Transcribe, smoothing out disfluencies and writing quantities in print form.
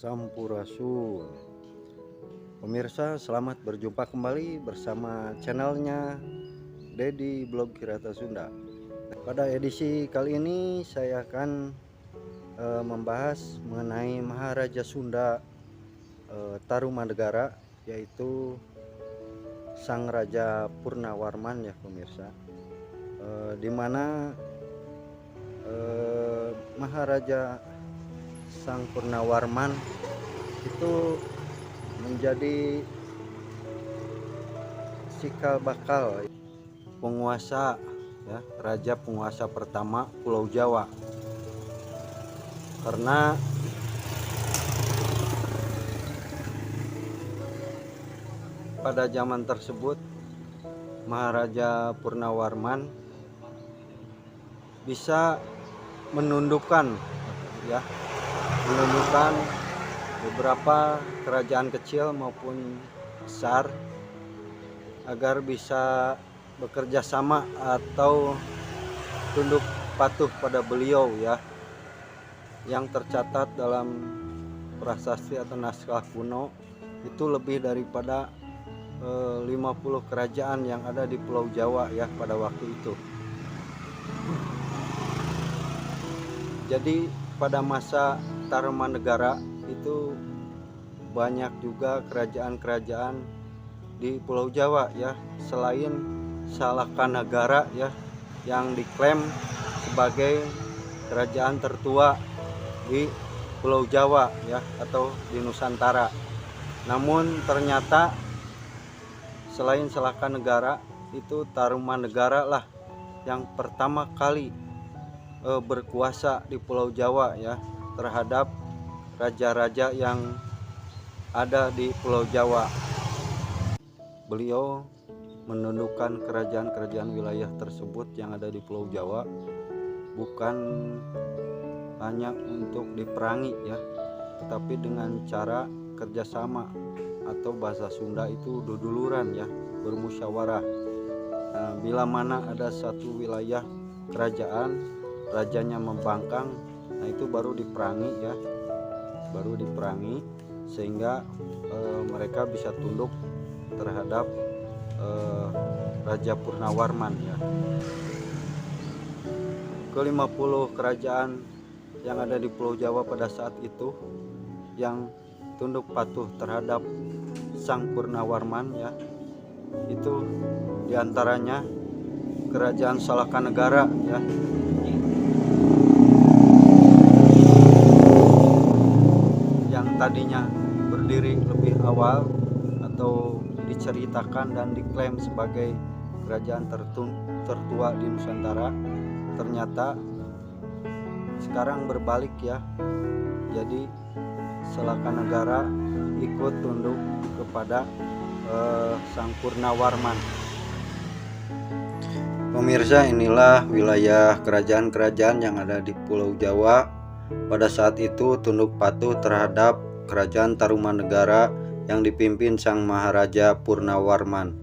Sampurasun. Pemirsa, selamat berjumpa kembali bersama channelnya Dedi Blog Hirata Sunda. Pada edisi kali ini saya akan membahas mengenai Maharaja Sunda Tarumanegara, yaitu Sang Raja Purnawarman ya pemirsa, di mana Maharaja Sang Purnawarman itu menjadi cikal bakal penguasa ya, raja penguasa pertama Pulau Jawa. Karena pada zaman tersebut Maharaja Purnawarman bisa menundukkan beberapa kerajaan kecil maupun besar agar bisa bekerja sama atau tunduk patuh pada beliau ya, yang tercatat dalam prasasti atau naskah kuno itu lebih daripada 50 kerajaan yang ada di Pulau Jawa ya pada waktu itu. Jadi pada masa Tarumanegara itu banyak juga kerajaan-kerajaan di Pulau Jawa ya, selain Salakanagara ya yang diklaim sebagai kerajaan tertua di Pulau Jawa ya atau di Nusantara. Namun ternyata selain Salakanagara itu Tarumanegara lah yang pertama kali berkuasa di Pulau Jawa ya terhadap raja-raja yang ada di Pulau Jawa. Beliau menundukkan kerajaan-kerajaan wilayah tersebut yang ada di Pulau Jawa bukan hanya untuk diperangi ya, tetapi dengan cara kerjasama atau bahasa Sunda itu duduluran ya, bermusyawarah. Nah, bila mana ada satu wilayah kerajaan rajanya membangkang, nah itu baru diperangi ya, baru diperangi sehingga mereka bisa tunduk terhadap Raja Purnawarman ya. Ke-50 kerajaan yang ada di Pulau Jawa pada saat itu yang tunduk patuh terhadap Sang Purnawarman ya, itu diantaranya Kerajaan Salakanegara ya, yang tadinya berdiri lebih awal atau diceritakan dan diklaim sebagai kerajaan tertua di Nusantara, ternyata sekarang berbalik ya. Jadi Salakanegara ikut tunduk kepada Sang Purnawarman. Pemirsa, inilah wilayah kerajaan-kerajaan yang ada di Pulau Jawa pada saat itu tunduk patuh terhadap Kerajaan Tarumanegara yang dipimpin Sang Maharaja Purnawarman.